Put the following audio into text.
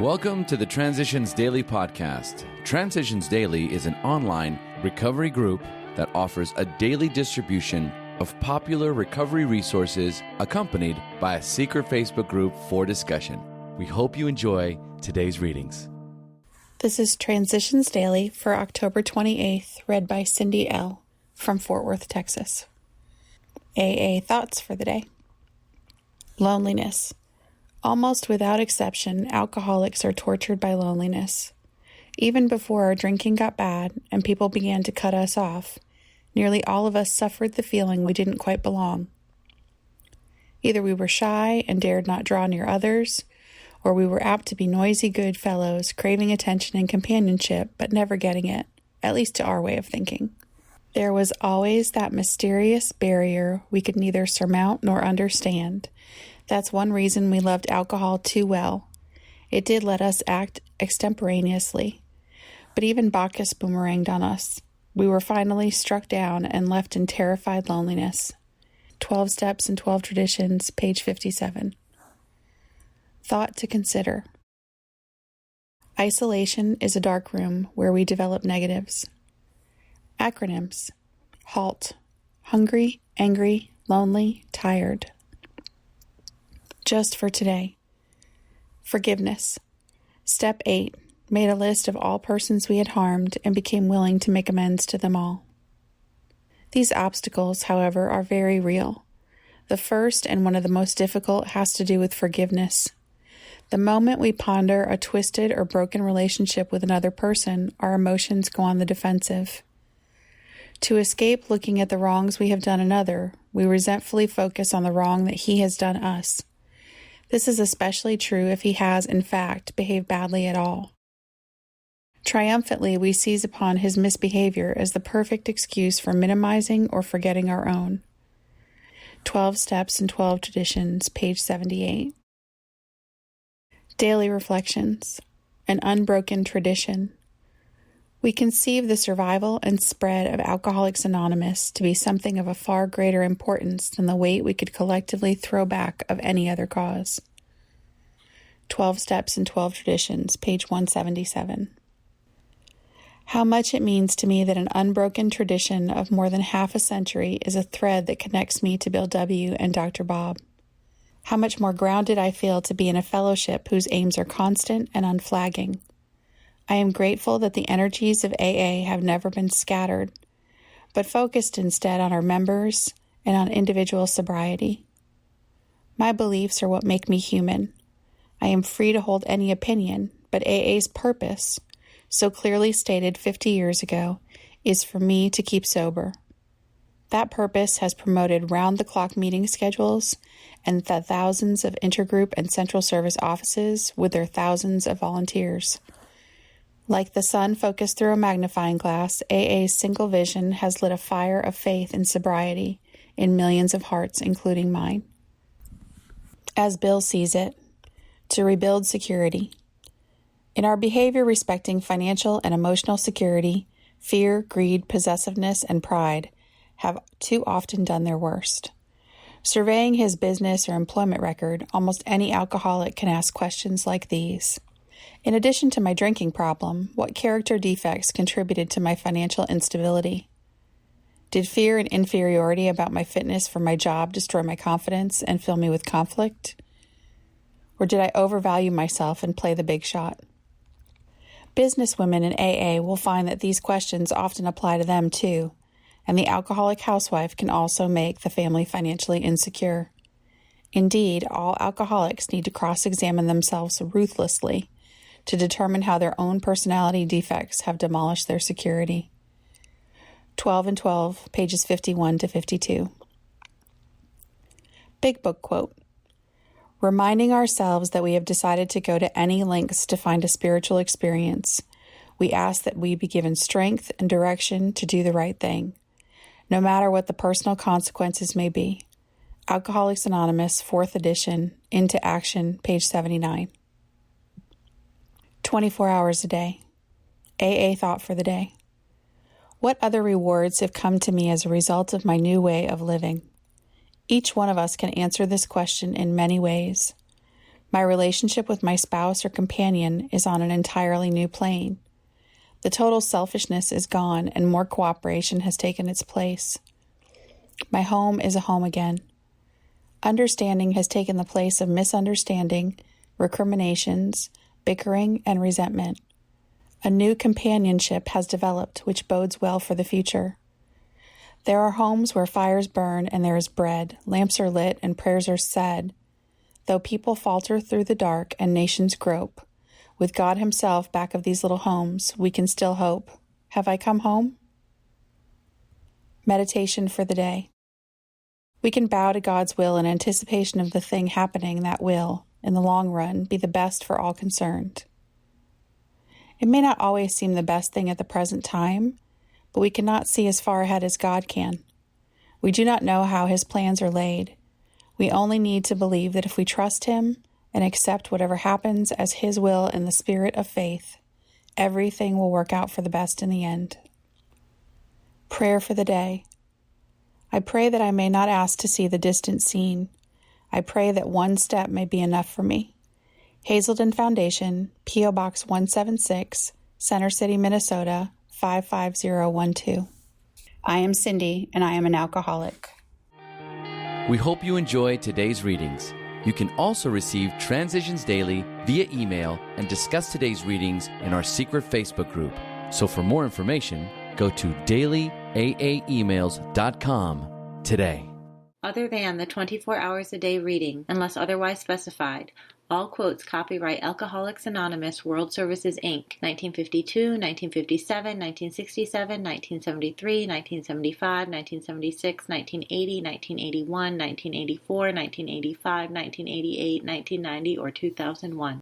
Welcome to the Transitions Daily podcast. Transitions Daily is an online recovery group that offers a daily distribution of popular recovery resources accompanied by a secret Facebook group for discussion. We hope you enjoy today's readings. This is Transitions Daily for October 28th, read by Cindy L. from Fort Worth, Texas. AA thoughts for the day. Loneliness. Almost without exception, alcoholics are tortured by loneliness. Even before our drinking got bad and people began to cut us off, nearly all of us suffered the feeling we didn't quite belong. Either we were shy and dared not draw near others, or we were apt to be noisy good fellows, craving attention and companionship, but never getting it, at least to our way of thinking. There was always that mysterious barrier we could neither surmount nor understand. That's one reason we loved alcohol too well. It did let us act extemporaneously. But even Bacchus boomeranged on us. We were finally struck down and left in terrified loneliness. 12 Steps and 12 Traditions, page 57. Thought to consider. Isolation is a dark room where we develop negatives. Acronyms. HALT. Hungry, angry, lonely, tired. Just for today. Forgiveness. Step 8. Made a list of all persons we had harmed and became willing to make amends to them all. These obstacles, however, are very real. The first and one of the most difficult has to do with forgiveness. The moment we ponder a twisted or broken relationship with another person, our emotions go on the defensive. To escape looking at the wrongs we have done another, we resentfully focus on the wrong that he has done us. This is especially true if he has, in fact, behaved badly at all. Triumphantly, we seize upon his misbehavior as the perfect excuse for minimizing or forgetting our own. 12 Steps and 12 Traditions, page 78. Daily Reflections. An unbroken tradition. We conceive the survival and spread of Alcoholics Anonymous to be something of a far greater importance than the weight we could collectively throw back of any other cause. 12 Steps and 12 Traditions, page 177. How much it means to me that an unbroken tradition of more than half a century is a thread that connects me to Bill W. and Dr. Bob. How much more grounded I feel to be in a fellowship whose aims are constant and unflagging. I am grateful that the energies of AA have never been scattered, but focused instead on our members and on individual sobriety. My beliefs are what make me human. I am free to hold any opinion, but AA's purpose, so clearly stated 50 years ago, is for me to keep sober. That purpose has promoted round-the-clock meeting schedules and the thousands of intergroup and central service offices with their thousands of volunteers. Like the sun focused through a magnifying glass, AA's single vision has lit a fire of faith and sobriety in millions of hearts, including mine. As Bill sees it, to rebuild security. In our behavior respecting financial and emotional security, fear, greed, possessiveness, and pride have too often done their worst. Surveying his business or employment record, almost any alcoholic can ask questions like these. In addition to my drinking problem, what character defects contributed to my financial instability? Did fear and inferiority about my fitness for my job destroy my confidence and fill me with conflict? Or did I overvalue myself and play the big shot? Businesswomen in AA will find that these questions often apply to them too, and the alcoholic housewife can also make the family financially insecure. Indeed, all alcoholics need to cross-examine themselves ruthlessly to determine how their own personality defects have demolished their security. 12 and 12, pages 51 to 52. Big Book quote. Reminding ourselves that we have decided to go to any lengths to find a spiritual experience, we ask that we be given strength and direction to do the right thing, no matter what the personal consequences may be. Alcoholics Anonymous, 4th edition, Into Action, page 79. 24 hours a day. AA thought for the day. What other rewards have come to me as a result of my new way of living? Each one of us can answer this question in many ways. My relationship with my spouse or companion is on an entirely new plane. The total selfishness is gone and more cooperation has taken its place. My home is a home again. Understanding has taken the place of misunderstanding, recriminations, bickering, and resentment. A new companionship has developed, which bodes well for the future. There are homes where fires burn and there is bread, lamps are lit, and prayers are said. Though people falter through the dark and nations grope, with God Himself back of these little homes, we can still hope. Have I come home? Meditation for the day. We can bow to God's will in anticipation of the thing happening that will, in the long run, be the best for all concerned. It may not always seem the best thing at the present time, but we cannot see as far ahead as God can. We do not know how His plans are laid. We only need to believe that if we trust Him and accept whatever happens as His will in the spirit of faith, everything will work out for the best in the end. Prayer for the day. I pray that I may not ask to see the distant scene. I pray that one step may be enough for me. Hazelden Foundation, P.O. Box 176, Center City, Minnesota, 55012. I am Cindy, and I am an alcoholic. We hope you enjoyed today's readings. You can also receive Transitions Daily via email and discuss today's readings in our secret Facebook group. So for more information, go to dailyaaemails.com today. Other than the 24 hours a day reading, unless otherwise specified, all quotes copyright Alcoholics Anonymous World Services, Inc., 1952, 1957, 1967, 1973, 1975, 1976, 1980, 1981, 1984, 1985, 1988, 1990, or 2001.